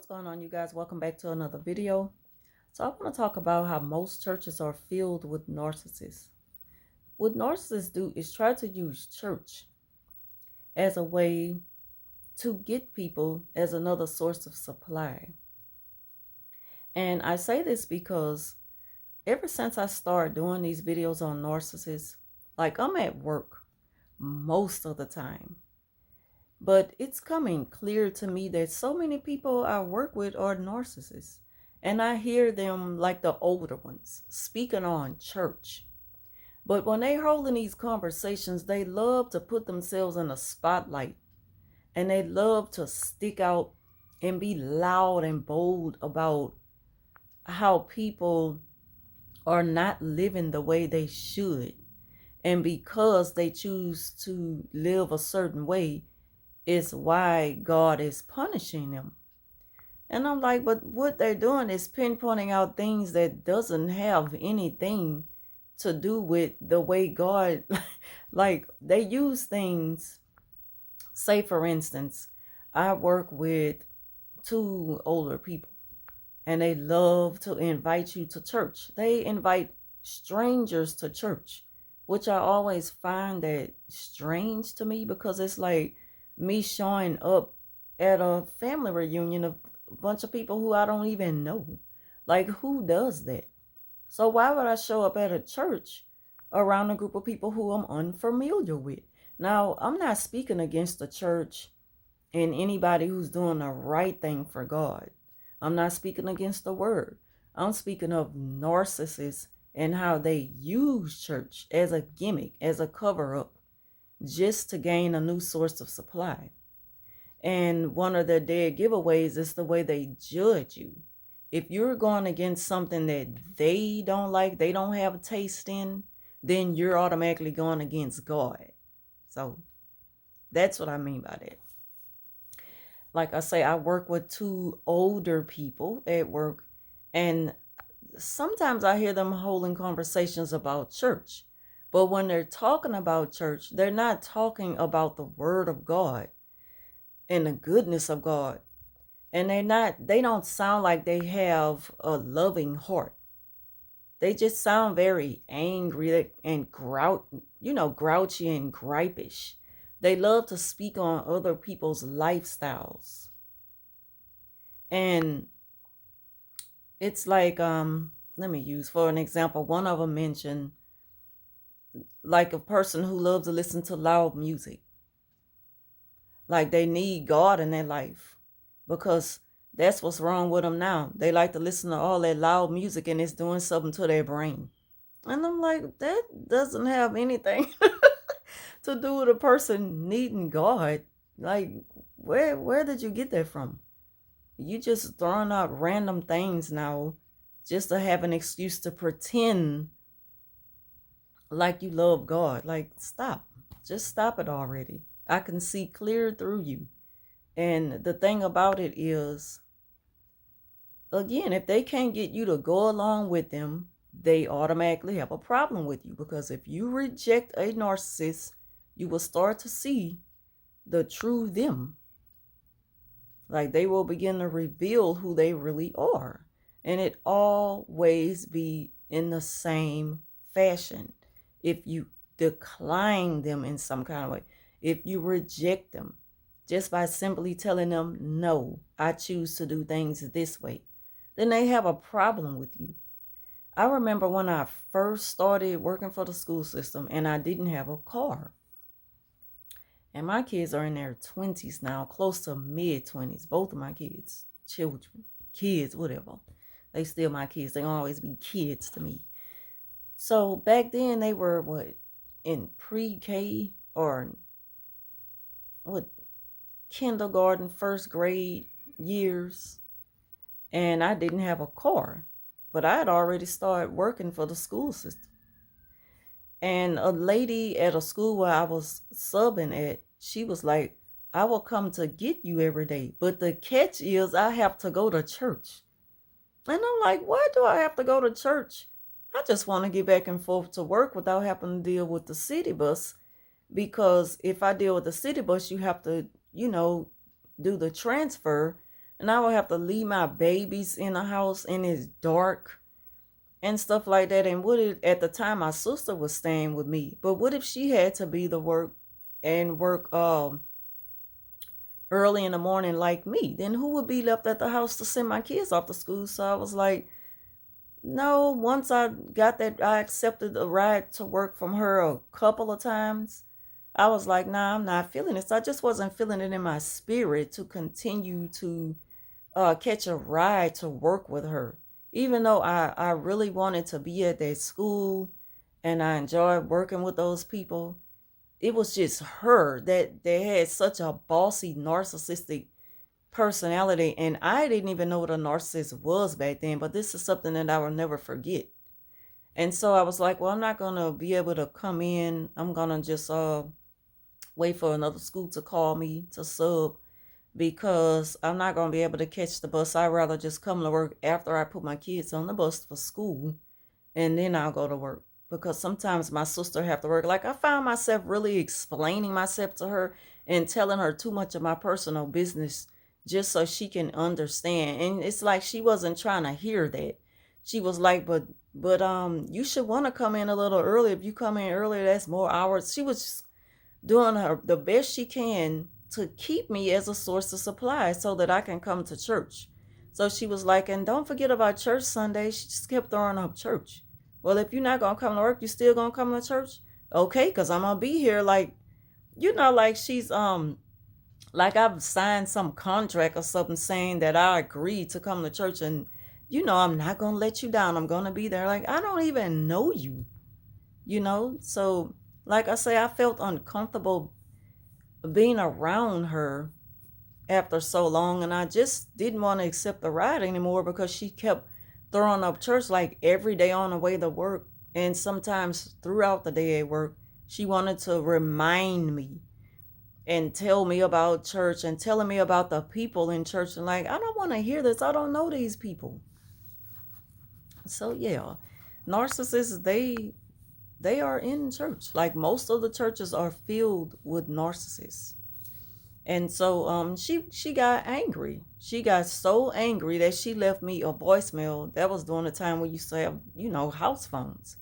What's going on, you guys? Welcome back to another video. So I want to talk about how most churches are filled with narcissists. What narcissists do is try to use church as a way to get people as another source of supply. And I say this because ever since I started doing these videos on narcissists, like I'm at work most of the time, but it's coming clear to me that so many people I work with are narcissists. And I hear them, like the older ones, speaking on church. But when they holding these conversations, they love to put themselves in a spotlight. And they love to stick out and be loud and bold about how people are not living the way they should. And because they choose to live a certain way, is why God is punishing them. And I'm like, but what they're doing is pinpointing out things that doesn't have anything to do with the way God, like they use things. Say, for instance, I work with two older people and they love to invite you to church. They invite strangers to church, which I always find that strange to me because it's like me showing up at a family reunion of a bunch of people who I don't even know. Like, who does that? So why would I show up at a church around a group of people who I'm unfamiliar with? Now, I'm not speaking against the church and anybody who's doing the right thing for God. I'm not speaking against the word. I'm speaking of narcissists and how they use church as a gimmick, as a cover up, just to gain a new source of supply. And one of their dead giveaways is the way they judge you. If you're going against something that they don't like, they don't have a taste in, then you're automatically going against God. So that's what I mean by that. Like I say, I work with two older people at work, and sometimes I hear them holding conversations about church. But when they're talking about church, they're not talking about the word of God and the goodness of God. And they don't sound like they have a loving heart. They just sound very angry and grouchy and gripish. They love to speak on other people's lifestyles. And it's like, let me use for an example, one of them mentioned like a person who loves to listen to loud music. Like they need God in their life because that's what's wrong with them now. They like to listen to all that loud music and it's doing something to their brain. And I'm like, that doesn't have anything to do with a person needing God. Like, where did you get that from? You just throwing out random things now just to have an excuse to pretend like you love God. Like, stop. Just stop it already. I can see clear through you. And the thing about it is, again, if they can't get you to go along with them, they automatically have a problem with you. Because if you reject a narcissist, you will start to see the true them. Like they will begin to reveal who they really are. And it always be in the same fashion. If you decline them in some kind of way, if you reject them, just by simply telling them, no, I choose to do things this way, then they have a problem with you. I remember when I first started working for the school system and I didn't have a car. And my kids are in their 20s now, close to mid-20s. Both of my kids, children, kids, whatever. They still my kids. They always be kids to me. So back then they were in pre-K or kindergarten, first grade years. And I didn't have a car. But I had already started working for the school system. And a lady at a school where I was subbing at, she was like, I will come to get you every day. But the catch is I have to go to church. And I'm like, why do I have to go to church? I just want to get back and forth to work without having to deal with the city bus. Because if I deal with the city bus, you have to, do the transfer. and I would have to leave my babies in the house and it's dark and stuff like that. And what if at the time my sister was staying with me, but what if she had to be the work and work early in the morning like me? Then who would be left at the house to send my kids off to school? So I was like, no, once I got that, I accepted a ride to work from her a couple of times. I was like, nah, I'm not feeling this. I just wasn't feeling it in my spirit to continue to catch a ride to work with her. Even though I really wanted to be at that school and I enjoyed working with those people, it was just her that they had such a bossy, narcissistic personality. And I didn't even know what a narcissist was back then, but this is something that I will never forget. And so I was like, well, I'm not going to be able to come in. I'm going to just wait for another school to call me to sub because I'm not going to be able to catch the bus. I'd rather just come to work after I put my kids on the bus for school and then I'll go to work. Because sometimes my sister have to work. Like I found myself really explaining myself to her and telling her too much of my personal business just so she can understand. And it's like she wasn't trying to hear that. She was like, but you should want to come in a little early. If you come in earlier, that's more hours. She was doing her the best she can to keep me as a source of supply so that I can come to church. So she was like, and don't forget about church Sunday. She just kept throwing up church. Well, if you're not gonna come to work, you still gonna come to church? Okay, because I'm gonna be here. Like, like she's like I've signed some contract or something saying that I agreed to come to church, and I'm not gonna let you down. I'm gonna be there. Like, I don't even know you. So like I say, I felt uncomfortable being around her after so long, and I just didn't want to accept the ride anymore because she kept throwing up church like every day on the way to work, and sometimes throughout the day at work. She wanted to remind me and tell me about church and telling me about the people in church, and like, I don't want to hear this. I don't know these people. So yeah, narcissists, they are in church. Like most of the churches are filled with narcissists. And so she got angry. She got so angry that she left me a voicemail. That was during the time we used to have, house phones.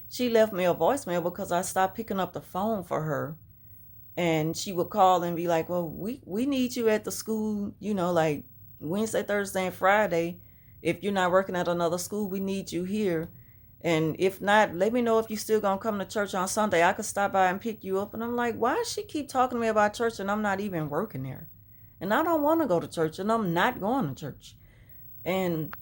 She left me a voicemail because I stopped picking up the phone for her. And she would call and be like, well, we need you at the school, like Wednesday, Thursday, and Friday. If you're not working at another school, we need you here. And if not, let me know if you still gonna come to church on Sunday. I could stop by and pick you up. And I'm like, why does she keep talking to me about church and I'm not even working there? And I don't want to go to church and I'm not going to church. And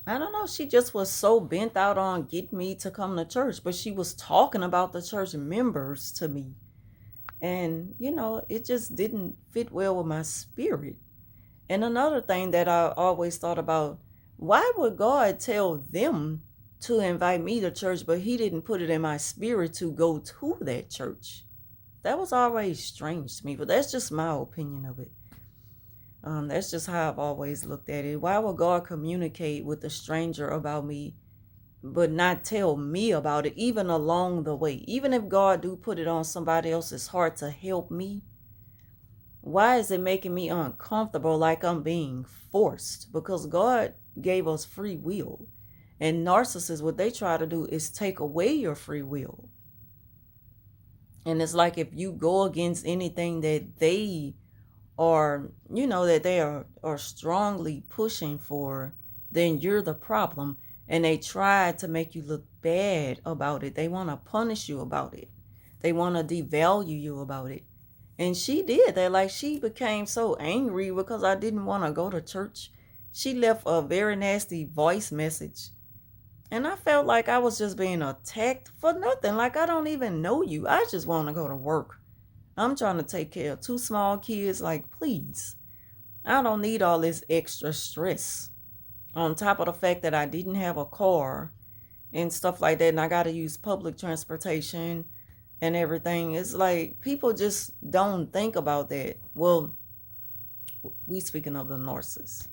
I don't know, she just was so bent out on getting me to come to church, but she was talking about the church members to me. And, it just didn't fit well with my spirit. And another thing that I always thought about, why would God tell them to invite me to church, but he didn't put it in my spirit to go to that church? That was always strange to me, but that's just my opinion of it. That's just how I've always looked at it. Why would God communicate with a stranger about me, but not tell me about it, even along the way? Even if God do put it on somebody else's heart to help me, why is it making me uncomfortable like I'm being forced? Because God gave us free will. And narcissists, what they try to do is take away your free will. And it's like if you go against anything that they are, that they are strongly pushing for, then you're the problem. And they try to make you look bad about it. They want to punish you about it. They want to devalue you about it. And she did that. Like, she became so angry because I didn't want to go to church. She left a very nasty voice message. And I felt like I was just being attacked for nothing. Like, I don't even know you. I just want to go to work. I'm trying to take care of two small kids. Like, please. I don't need all this extra stress. On top of the fact that I didn't have a car and stuff like that. And I got to use public transportation and everything. It's like people just don't think about that. Well, we speaking of the narcissists.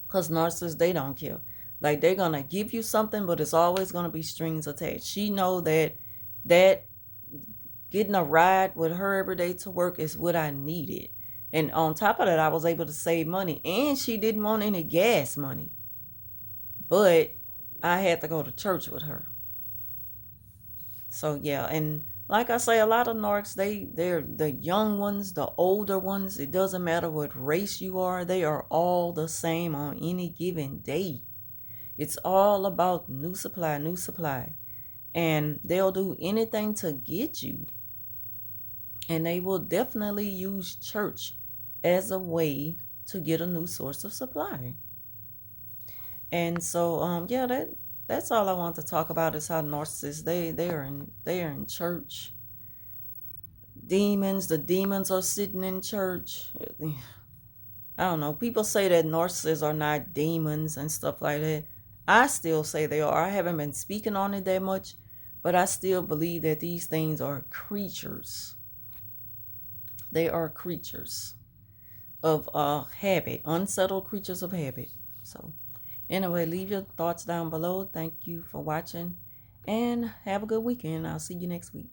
Because narcissists, they don't care. Like, they're going to give you something, but it's always going to be strings attached. She know that getting a ride with her every day to work is what I needed. And on top of that, I was able to save money. And she didn't want any gas money. But I had to go to church with her. So yeah, and like I say, a lot of narcs, they're the young ones, the older ones. It doesn't matter what race you are, they are all the same on any given day. It's all about new supply, new supply. And they'll do anything to get you. And they will definitely use church as a way to get a new source of supply. And so yeah, that's all I want to talk about is how narcissists they are in church. The demons are sitting in church. I don't know. People say that narcissists are not demons and stuff like that. I still say they are. I haven't been speaking on it that much, but I still believe that these things are creatures. They are creatures of habit, unsettled creatures of habit. So anyway, leave your thoughts down below. Thank you for watching and have a good weekend. I'll see you next week.